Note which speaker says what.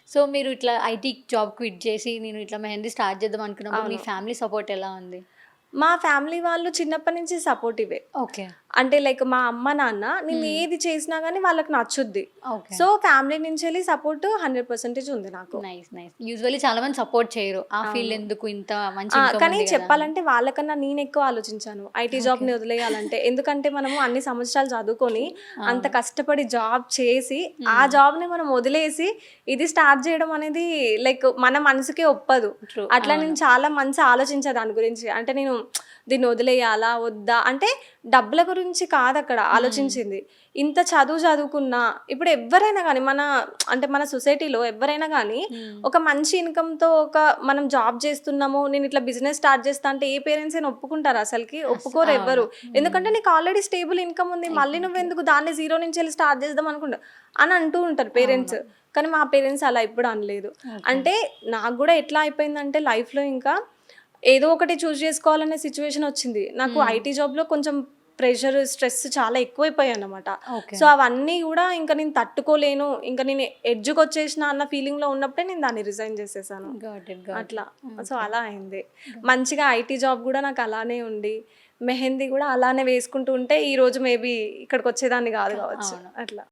Speaker 1: So, మీరు ఇట్లా IT job quit చేసి, నేను ఇట్లా మెహందీ స్టార్ట్ చేద్దాం అనుకున్నప్పుడు మీ
Speaker 2: అవును.
Speaker 1: ఫ్యామిలీ సపోర్ట్ ఎలా ఉంది?
Speaker 2: మా ఫ్యామిలీ వాళ్ళు చిన్నప్పటి నుంచి సపోర్టివే.
Speaker 1: ఓకే.
Speaker 2: అంటే లైక్ మా అమ్మ, నాన్న నేను
Speaker 1: హ్మ్.
Speaker 2: ఏది చేసినా గానీ వాళ్ళకి నచ్చుద్ది.
Speaker 1: ఓకే.
Speaker 2: సో, ఫ్యామిలీ నుంచెల్లి సపోర్ట్ 100% ఉంది నాకు.
Speaker 1: నైస్. నైస్. యూజువల్లీ చాలా మంది సపోర్ట్ చేయరు. ఆ ఫీల్డ్
Speaker 2: అవును.
Speaker 1: ఎందుకు ఇంత మంచి ఇన్‌కమ్
Speaker 2: కానీ
Speaker 1: ఉంది గదా అని.
Speaker 2: చెప్పాలంటే వాళ్ళకన్నా నేనెక్కువ ఆలోచించాను. IT
Speaker 1: okay.
Speaker 2: జాబ్‌ని వదిలేయాలంటే. ఎందుకంటే మనము అన్ని సంవత్సరాలు చదువుకొని, అంత
Speaker 1: అవును.
Speaker 2: కష్టపడి జాబ్ చేసి, ఆ
Speaker 1: హ్మ్.
Speaker 2: జాబ్‌ని మనం వదిలేసి, ఇది స్టార్ట్ చేయడం అనేది లైక్ మన మనసుకే ఒప్పదు.
Speaker 1: ట్రూ.
Speaker 2: అట్లా
Speaker 1: అవును.
Speaker 2: నేను చాలా మంత్స్ ఆలోచించా దాని గురించి. అంటే నేను దీన్ని వదిలేయాలా? వద్దా? అంటే డబ్బుల గురించి కాదక్కడ
Speaker 1: హ్మ్.
Speaker 2: ఆలోచించింది. ఇంత చదువు చదువుకున్నా ఇప్పుడు ఎవ్వరైనా గానీ అంటే మన సొసైటీలో ఎవ్వరైనా గానీ
Speaker 1: హ్మ్.
Speaker 2: ఒక మంచి ఇన్‌కమ్‌తో మనం జాబ్ చేస్తున్నాము. నేను ఇట్లా బిజినెస్ స్టార్ట్ చేస్తా అంటే ఏ పేరెంట్స్ అయినా ఒప్పుకుంటారా అసలకి? ఒప్పుకోరు
Speaker 1: అవును.
Speaker 2: ఎవ్వరు.
Speaker 1: హ్మ్.
Speaker 2: ఎందుకంటే నీకు ఆల్రెడీ స్టేబుల్ ఇన్‌కమ్ ఉంది. మళ్ళీ
Speaker 1: ఎగ్జాక్ట్‌లీ.
Speaker 2: నువ్వెందుకు దాన్ని జీరో నుంచెళ్ళి స్టార్ట్ చేద్దాం అనుకుంటావు అని అంటూ ఉంటారు
Speaker 1: అవును.
Speaker 2: పేరెంట్స్. కానీ మా పేరెంట్స్ అలా ఎప్పుడు అనలేదు.
Speaker 1: ఓకే.
Speaker 2: అంటే నాకు గూడా ఎట్లా అయిపోయిందంటే లైఫ్‌లో ఇంకా ఏదో ఒకటి చూజ్ చేసుకోవాలనే సిట్యుయేషన్ వచ్చింది. నాకు
Speaker 1: హ్మ్.
Speaker 2: ఐటీ జాబ్‌లో కొంచెం ప్రెషర్, స్ట్రెస్ చాలా ఎక్కువైపోయాయన్నమాట.
Speaker 1: ఓకే.
Speaker 2: సో, అవన్నీ గూడా ఇంక నేను తట్టుకోలేను. ఇంక నేను ఎడ్జ్‌కొచ్చేసిన అన్న ఫీలింగ్‌లో ఉన్నప్పుడే నేను దాన్ని రిజైన్ చేసేసాను.
Speaker 1: Got it. గాట్
Speaker 2: అట్లా.
Speaker 1: ఇట్.
Speaker 2: So,
Speaker 1: okay.
Speaker 2: అలా అయింది.
Speaker 1: గుడ్.
Speaker 2: మంచిగా ఐటీ జాబ్ గూడా నాకు అలానే ఉండి, మెహందీ గూడా అలానే వేసుకుంటూ ఉంటే ఈరోజు మేబీ ఇక్కడికొచ్చేదాన్ని గాదు గావచ్చు.
Speaker 1: అవును.
Speaker 2: అట్లా.